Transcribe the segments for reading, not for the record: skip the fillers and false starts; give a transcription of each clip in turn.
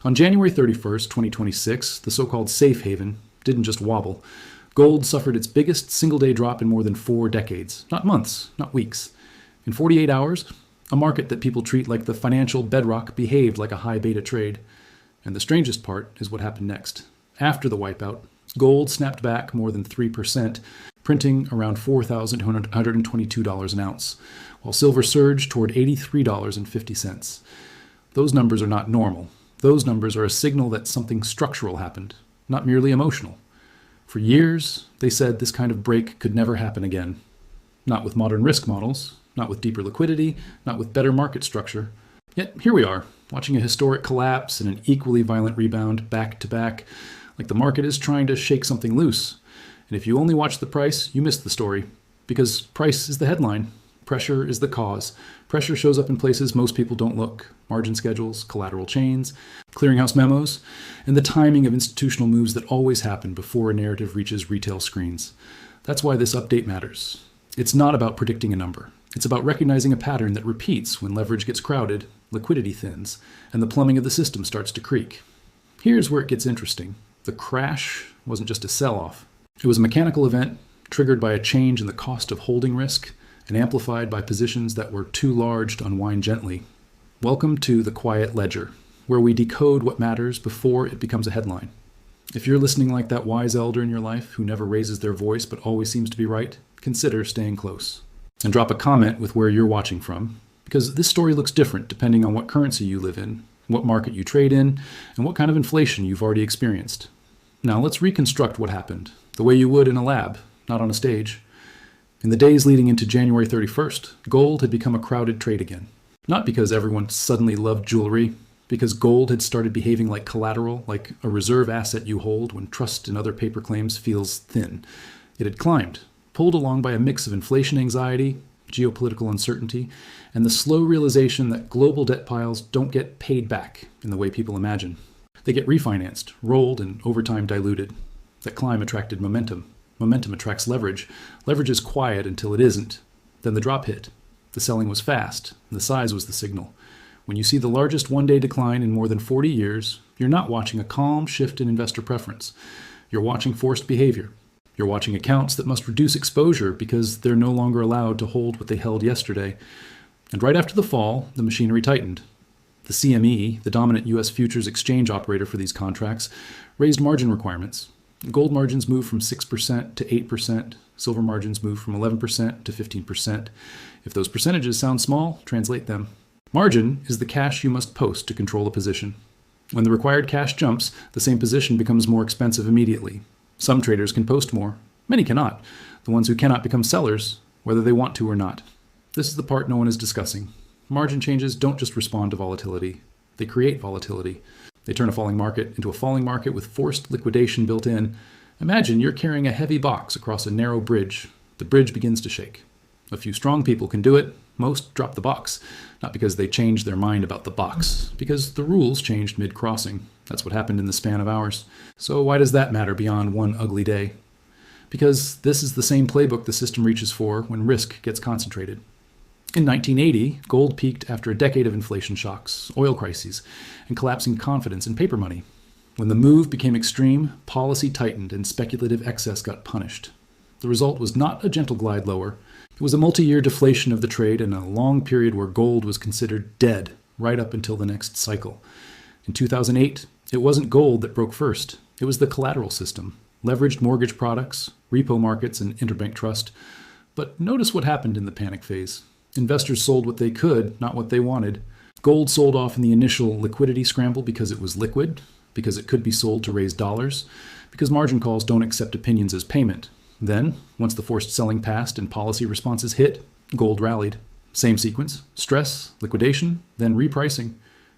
On January 31st, 2026, the so-called safe haven didn't just wobble. Gold suffered its biggest single-day drop in more than 4 decades. Not months, not weeks. In 48 hours, a market that people treat like the financial bedrock behaved like a high beta trade. And the strangest part is what happened next. After the wipeout, gold snapped back more than 3%, printing around $4,122 an ounce, while silver surged toward $83.50. Those numbers are not normal. Those numbers are a signal that something structural happened, not merely emotional. For years, they said this kind of break could never happen again. Not with modern risk models, not with deeper liquidity, not with better market structure. Yet here we are, watching a historic collapse and an equally violent rebound back to back, like the market is trying to shake something loose. And if you only watch the price, you miss the story. Because price is the headline. Pressure is the cause. Pressure shows up in places most people don't look. Margin schedules, collateral chains, clearinghouse memos, and the timing of institutional moves that always happen before a narrative reaches retail screens. That's why this update matters. It's not about predicting a number. It's about recognizing a pattern that repeats when leverage gets crowded, liquidity thins, and the plumbing of the system starts to creak. Here's where it gets interesting. The crash wasn't just a sell-off. It was a mechanical event triggered by a change in the cost of holding risk and amplified by positions that were too large to unwind gently. Welcome to the quiet ledger, where we decode what matters before it becomes a headline. If you're listening like that wise elder in your life who never raises their voice but always seems to be right, consider staying close. And drop a comment with where you're watching from, because this story looks different depending on what currency you live in, what market you trade in, and what kind of inflation you've already experienced. Now let's reconstruct what happened, the way you would in a lab, not on a stage. In the days leading into January 31st, gold had become a crowded trade again. Not because everyone suddenly loved jewelry, because gold had started behaving like collateral, like a reserve asset you hold when trust in other paper claims feels thin. It had climbed, pulled along by a mix of inflation anxiety, geopolitical uncertainty, and the slow realization that global debt piles don't get paid back in the way people imagine. They get refinanced, rolled, and over time diluted. That climb attracted momentum. Momentum attracts leverage. Leverage is quiet until it isn't. Then the drop hit. The selling was fast, and the size was the signal. When you see the largest one-day decline in more than 40 years, you're not watching a calm shift in investor preference. You're watching forced behavior. You're watching accounts that must reduce exposure because they're no longer allowed to hold what they held yesterday. And right after the fall, the machinery tightened. The CME, the dominant U.S. futures exchange operator for these contracts, raised margin requirements. Gold margins moved from 6% to 8%. Silver margins moved from 11% to 15%. If those percentages sound small, translate them. Margin is the cash you must post to control a position. When the required cash jumps, the same position becomes more expensive immediately. Some traders can post more. Many cannot. The ones who cannot become sellers, whether they want to or not. This is the part no one is discussing. Margin changes don't just respond to volatility. They create volatility. They turn a falling market into a falling market with forced liquidation built in. Imagine you're carrying a heavy box across a narrow bridge. The bridge begins to shake. A few strong people can do it. Most drop the box. Not because they changed their mind about the box, because the rules changed mid-crossing. That's what happened in the span of hours. So why does that matter beyond one ugly day? Because this is the same playbook the system reaches for when risk gets concentrated. In 1980, gold peaked after a decade of inflation shocks, oil crises, and collapsing confidence in paper money. When the move became extreme, policy tightened and speculative excess got punished. The result was not a gentle glide lower. It was a multi-year deflation of the trade and a long period where gold was considered dead right up until the next cycle. In 2008, it wasn't gold that broke first. It was the collateral system, leveraged mortgage products, repo markets, and interbank trust. But notice what happened in the panic phase. Investors sold what they could, not what they wanted. Gold sold off in the initial liquidity scramble because it was liquid, because it could be sold to raise dollars, because margin calls don't accept opinions as payment. Then, once the forced selling passed and policy responses hit, gold rallied. Same sequence: stress, liquidation, then repricing.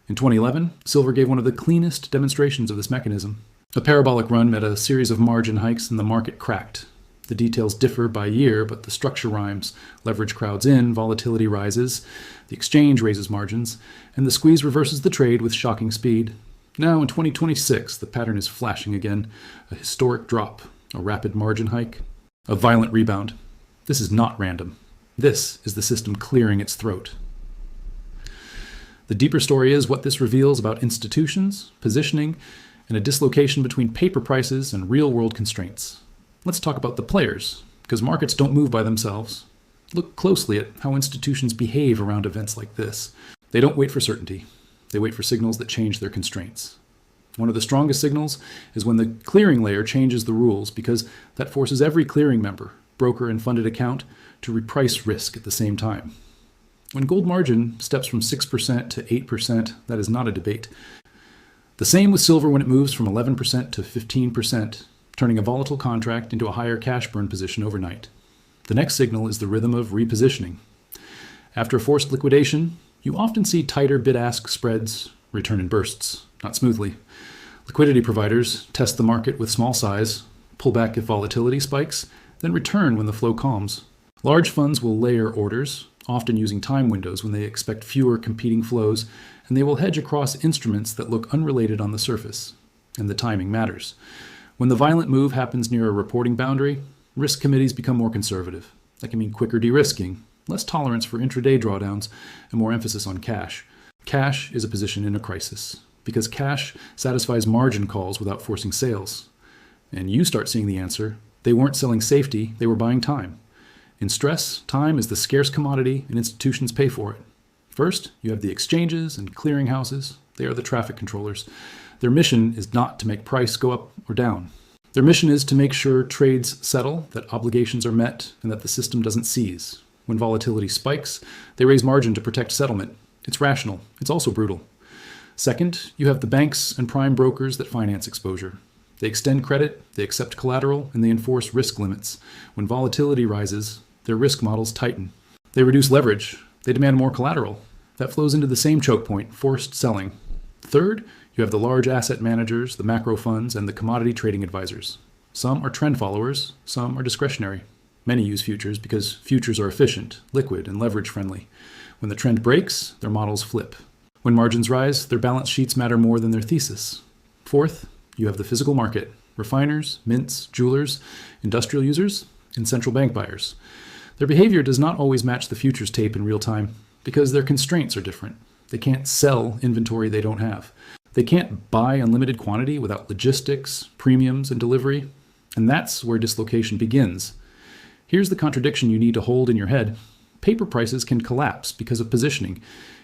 In 2011, silver gave one of the cleanest demonstrations of this mechanism. A parabolic run met a series of margin hikes and the market cracked. The details differ by year, but the structure rhymes. Leverage crowds in, volatility rises, the exchange raises margins, and the squeeze reverses the trade with shocking speed. Now in 2026, the pattern is flashing again. A historic drop, a rapid margin hike, a violent rebound. This is not random. This is the system clearing its throat. The deeper story is what this reveals about institutions, positioning, and a dislocation between paper prices and real-world constraints. Let's talk about the players, because markets don't move by themselves. Look closely at how institutions behave around events like this. They don't wait for certainty. They wait for signals that change their constraints. One of the strongest signals is when the clearing layer changes the rules, because that forces every clearing member, broker, and funded account to reprice risk at the same time. When gold margin steps from 6% to 8%, that is not a debate. The same with silver when it moves from 11% to 15%, turning a volatile contract into a higher cash burn position overnight. The next signal is the rhythm of repositioning. After a forced liquidation, you often see tighter bid-ask spreads return in bursts, not smoothly. Liquidity providers test the market with small size, pull back if volatility spikes, then return when the flow calms. Large funds will layer orders, often using time windows when they expect fewer competing flows, and they will hedge across instruments that look unrelated on the surface. And the timing matters. When the violent move happens near a reporting boundary, risk committees become more conservative. That can mean quicker de-risking, less tolerance for intraday drawdowns, and more emphasis on cash. Cash is a position in a crisis, because cash satisfies margin calls without forcing sales. And you start seeing the answer. They weren't selling safety, they were buying time. In stress, time is the scarce commodity, and institutions pay for it. First, you have the exchanges and clearinghouses. They are the traffic controllers. Their mission is not to make price go up or down. Their mission is to make sure trades settle, that obligations are met, and that the system doesn't seize. When volatility spikes, they raise margin to protect settlement. It's rational. It's also brutal. Second, you have the banks and prime brokers that finance exposure. They extend credit, they accept collateral, and they enforce risk limits. When volatility rises, their risk models tighten. They reduce leverage. They demand more collateral. That flows into the same choke point, forced selling. Third, you have the large asset managers, the macro funds, and the commodity trading advisors. Some are trend followers, some are discretionary. Many use futures because futures are efficient, liquid, and leverage friendly. When the trend breaks, their models flip. When margins rise, their balance sheets matter more than their thesis. Fourth, you have the physical market, refiners, mints, jewelers, industrial users, and central bank buyers. Their behavior does not always match the futures tape in real time because their constraints are different. They can't sell inventory they don't have. They can't buy unlimited quantity without logistics, premiums, and delivery. And that's where dislocation begins. Here's the contradiction you need to hold in your head. Paper prices can collapse because of positioning,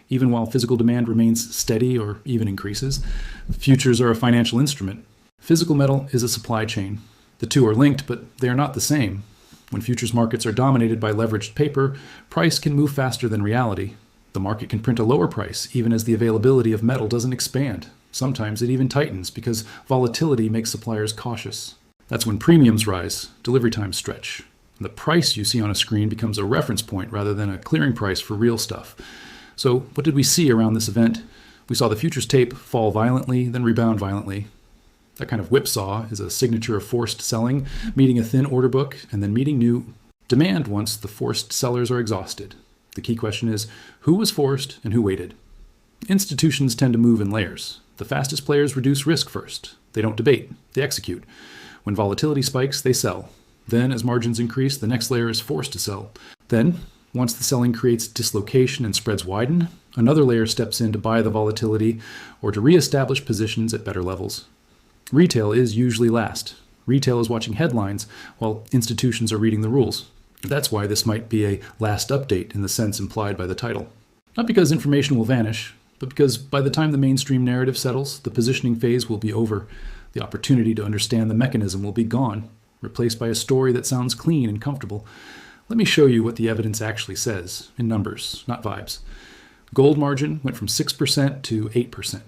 even while physical demand remains steady or even increases. Futures are a financial instrument. Physical metal is a supply chain. The two are linked, but they are not the same. When futures markets are dominated by leveraged paper, price can move faster than reality. The market can print a lower price, even as the availability of metal doesn't expand. Sometimes it even tightens because volatility makes suppliers cautious. That's when premiums rise, delivery times stretch. The price you see on a screen becomes a reference point rather than a clearing price for real stuff. So what did we see around this event? We saw the futures tape fall violently, then rebound violently. That kind of whipsaw is a signature of forced selling, meeting a thin order book and then meeting new demand once the forced sellers are exhausted. The key question is, who was forced and who waited? Institutions tend to move in layers. The fastest players reduce risk first. They don't debate, they execute. When volatility spikes, they sell. Then, as margins increase, the next layer is forced to sell. Then, once the selling creates dislocation and spreads widen, another layer steps in to buy the volatility or to reestablish positions at better levels. Retail is usually last. Retail is watching headlines while institutions are reading the rules. That's why this might be a last update in the sense implied by the title. Not because information will vanish, but because by the time the mainstream narrative settles, the positioning phase will be over. The opportunity to understand the mechanism will be gone, replaced by a story that sounds clean and comfortable. Let me show you what the evidence actually says, in numbers, not vibes. Gold margin went from 6% to 8%.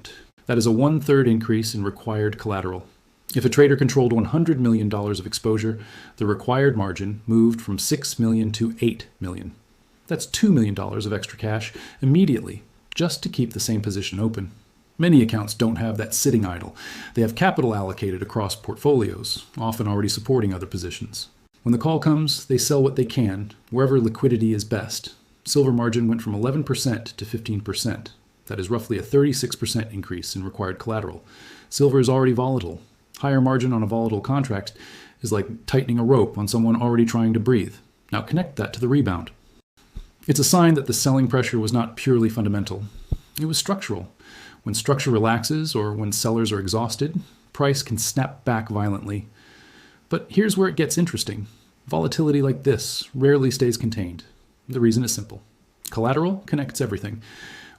That is a 1/3 increase in required collateral. If a trader controlled $100 million of exposure, the required margin moved from $6 million to $8 million. That's $2 million of extra cash immediately, just to keep the same position open. Many accounts don't have that sitting idle. They have capital allocated across portfolios, often already supporting other positions. When the call comes, they sell what they can, wherever liquidity is best. Silver margin went from 11% to 15%. That is roughly a 36% increase in required collateral. Silver is already volatile. Higher margin on a volatile contract is like tightening a rope on someone already trying to breathe. Now connect that to the rebound. It's a sign that the selling pressure was not purely fundamental. It was structural. When structure relaxes or when sellers are exhausted, price can snap back violently. But here's where it gets interesting. Volatility like this rarely stays contained. The reason is simple. Collateral connects everything.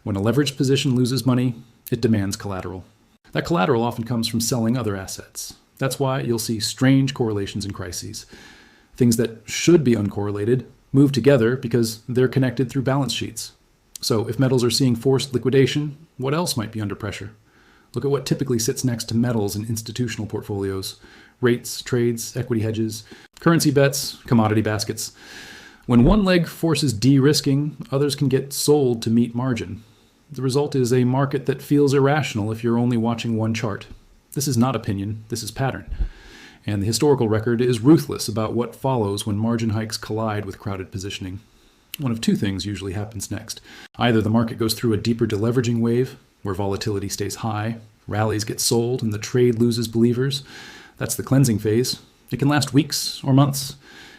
When a leveraged position loses money, it demands collateral. That collateral often comes from selling other assets. That's why you'll see strange correlations in crises. Things that should be uncorrelated move together because they're connected through balance sheets. So if metals are seeing forced liquidation, what else might be under pressure? Look at what typically sits next to metals in institutional portfolios: rates, trades, equity hedges, currency bets, commodity baskets. When one leg forces de-risking, others can get sold to meet margin. The result is a market that feels irrational if you're only watching one chart. This is not opinion, this is pattern. And the historical record is ruthless about what follows when margin hikes collide with crowded positioning. One of two things usually happens next. Either the market goes through a deeper deleveraging wave, where volatility stays high, rallies get sold, and the trade loses believers. That's the cleansing phase. It can last weeks or months.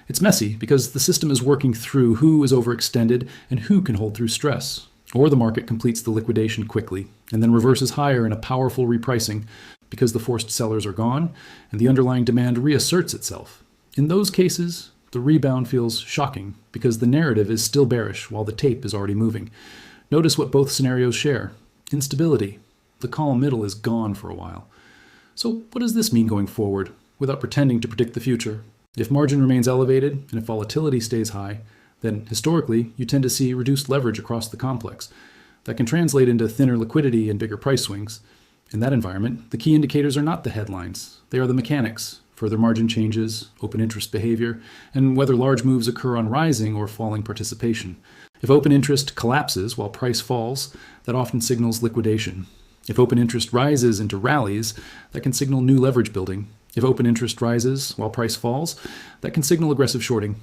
It's messy because the system is working through who is overextended and who can hold through stress. Or the market completes the liquidation quickly and then reverses higher in a powerful repricing because the forced sellers are gone and the underlying demand reasserts itself. In those cases, the rebound feels shocking because the narrative is still bearish while the tape is already moving. Notice what both scenarios share. Instability. The calm middle is gone for a while. So what does this mean going forward, without pretending to predict the future? If margin remains elevated and if volatility stays high, then historically you tend to see reduced leverage across the complex. That can translate into thinner liquidity and bigger price swings. In that environment, the key indicators are not the headlines. They are the mechanics: further margin changes, open interest behavior, and whether large moves occur on rising or falling participation. If open interest collapses while price falls, that often signals liquidation. If open interest rises into rallies, that can signal new leverage building. If open interest rises while price falls, that can signal aggressive shorting.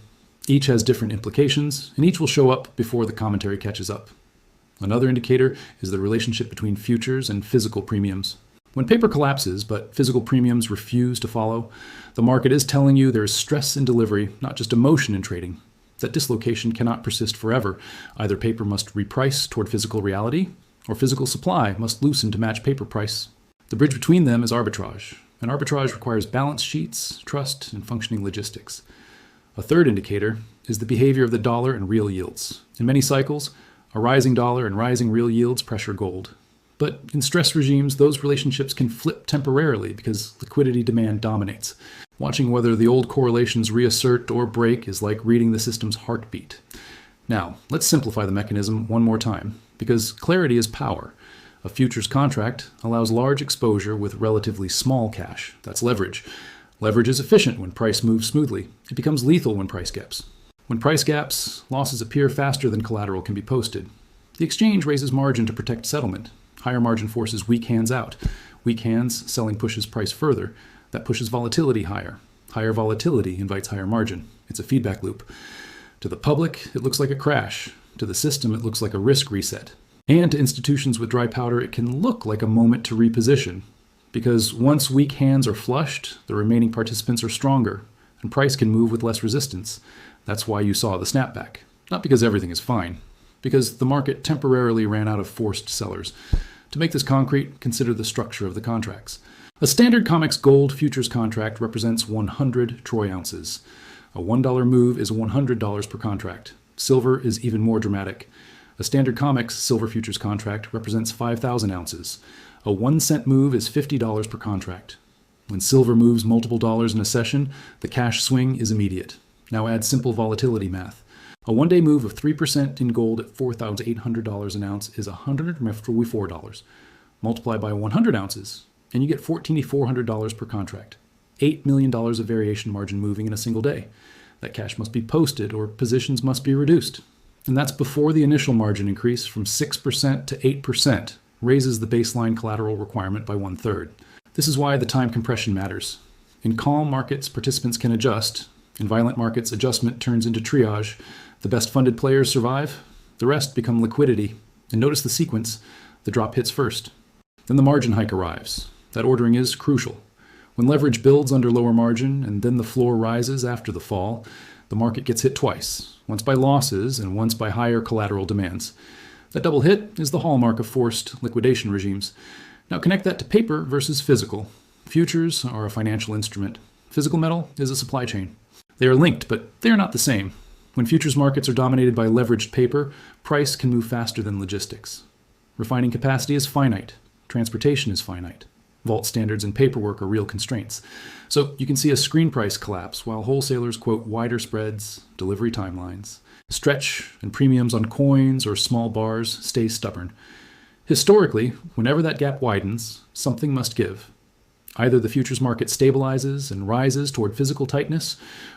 Each has different implications, and each will show up before the commentary catches up. Another indicator is the relationship between futures and physical premiums. When paper collapses, but physical premiums refuse to follow, the market is telling you there is stress in delivery, not just emotion in trading. That dislocation cannot persist forever. Either paper must reprice toward physical reality, or physical supply must loosen to match paper price. The bridge between them is arbitrage, and arbitrage requires balance sheets, trust, and functioning logistics. A third indicator is the behavior of the dollar and real yields. In many cycles, a rising dollar and rising real yields pressure gold. But in stress regimes, those relationships can flip temporarily because liquidity demand dominates. Watching whether the old correlations reassert or break is like reading the system's heartbeat. Now, let's simplify the mechanism one more time, because clarity is power. A futures contract allows large exposure with relatively small cash. That's leverage. Leverage is efficient when price moves smoothly. It becomes lethal when price gaps. When price gaps, losses appear faster than collateral can be posted. The exchange raises margin to protect settlement. Higher margin forces weak hands out. Weak hands, selling pushes price further. That pushes volatility higher. Higher volatility invites higher margin. It's a feedback loop. To the public, it looks like a crash. To the system, it looks like a risk reset. And to institutions with dry powder, it can look like a moment to reposition. Because once weak hands are flushed, the remaining participants are stronger, and price can move with less resistance. That's why you saw the snapback. Not because everything is fine, because the market temporarily ran out of forced sellers. To make this concrete, consider the structure of the contracts. A standard COMEX gold futures contract represents 100 troy ounces. A $1 move is $100 per contract. Silver is even more dramatic. A standard COMEX silver futures contract represents 5,000 ounces. A 1-cent move is $50 per contract. When silver moves multiple dollars in a session, the cash swing is immediate. Now add simple volatility math. A one-day move of 3% in gold at $4,800 an ounce is $144. Multiply by 100 ounces, and you get $1,400 per contract. $8 million of variation margin moving in a single day. That cash must be posted or positions must be reduced. And that's before the initial margin increase from 6% to 8% raises the baseline collateral requirement by 1/3. This is why the time compression matters. In calm markets, participants can adjust. In violent markets, adjustment turns into triage. The best funded players survive. The rest become liquidity. And notice the sequence. The drop hits first. Then the margin hike arrives. That ordering is crucial. When leverage builds under lower margin and then the floor rises after the fall, the market gets hit twice, once by losses and once by higher collateral demands. That double hit is the hallmark of forced liquidation regimes. Now connect that to paper versus physical. Futures are a financial instrument. Physical metal is a supply chain. They are linked, but they are not the same. When futures markets are dominated by leveraged paper, price can move faster than logistics. Refining capacity is finite. Transportation is finite. Vault standards and paperwork are real constraints. So you can see a screen price collapse while wholesalers quote wider spreads, delivery timelines. Stretch and premiums on coins or small bars stay stubborn. Historically, whenever that gap widens, something must give. Either the futures market stabilizes and rises toward physical tightness,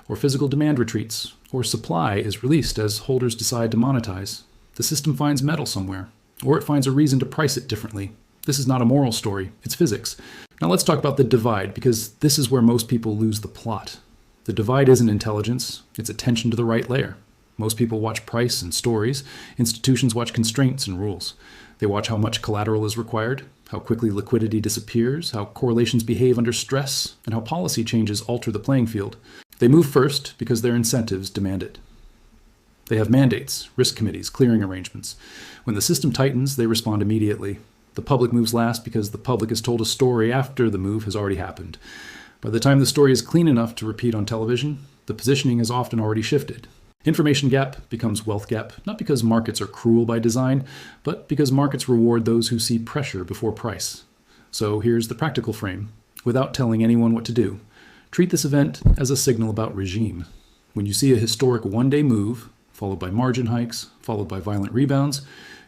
or physical demand retreats, or supply is released as holders decide to monetize. The system finds metal somewhere, or it finds a reason to price it differently. This is not a moral story, it's physics. Now let's talk about the divide, because this is where most people lose the plot. The divide isn't intelligence, it's attention to the right layer. Most people watch price and stories. Institutions watch constraints and rules. They watch how much collateral is required, how quickly liquidity disappears, how correlations behave under stress, and how policy changes alter the playing field. They move first because their incentives demand it. They have mandates, risk committees, clearing arrangements. When the system tightens, they respond immediately. The public moves last because the public is told a story after the move has already happened. By the time the story is clean enough to repeat on television, the positioning has often already shifted. Information gap becomes wealth gap, not because markets are cruel by design, but because markets reward those who see pressure before price. So here's the practical frame. Without telling anyone what to do, treat this event as a signal about regime. When you see a historic one-day move, followed by margin hikes, followed by violent rebounds,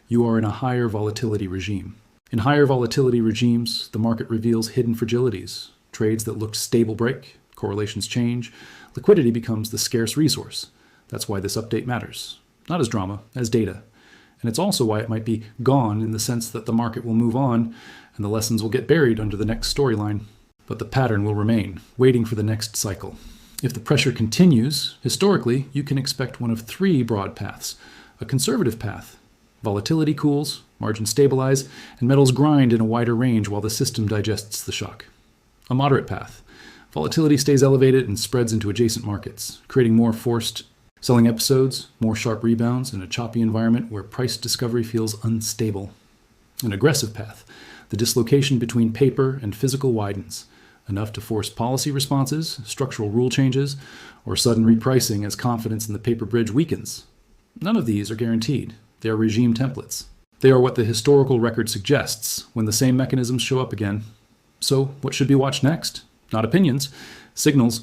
you are in a higher volatility regime. In higher volatility regimes, the market reveals hidden fragilities. Trades that looked stable break, correlations change, liquidity becomes the scarce resource. That's why this update matters. Not as drama, as data. And it's also why it might be gone in the sense that the market will move on and the lessons will get buried under the next storyline. But the pattern will remain, waiting for the next cycle. If the pressure continues, historically, you can expect one of three broad paths. A conservative path. Volatility cools, margins stabilize, and metals grind in a wider range while the system digests the shock. A moderate path. Volatility stays elevated and spreads into adjacent markets, creating more forced selling episodes, more sharp rebounds, and a choppy environment where price discovery feels unstable. An aggressive path. The dislocation between paper and physical widens, enough to force policy responses, structural rule changes, or sudden repricing as confidence in the paper bridge weakens. None of these are guaranteed. They are regime templates. They are what the historical record suggests when the same mechanisms show up again. So what should be watched next? Not opinions, signals.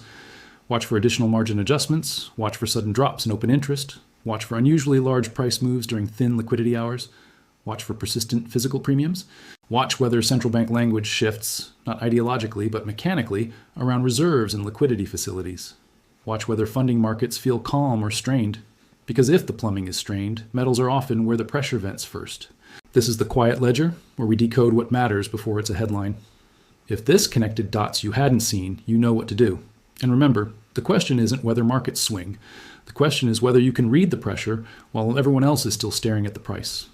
Watch for additional margin adjustments, watch for sudden drops in open interest, watch for unusually large price moves during thin liquidity hours, watch for persistent physical premiums, watch whether central bank language shifts, not ideologically but mechanically, around reserves and liquidity facilities. Watch whether funding markets feel calm or strained, because if the plumbing is strained, metals are often where the pressure vents first. This is the quiet ledger, where we decode what matters before it's a headline. If this connected dots you hadn't seen, you know what to do. And remember, the question isn't whether markets swing. The question is whether you can read the pressure while everyone else is still staring at the price.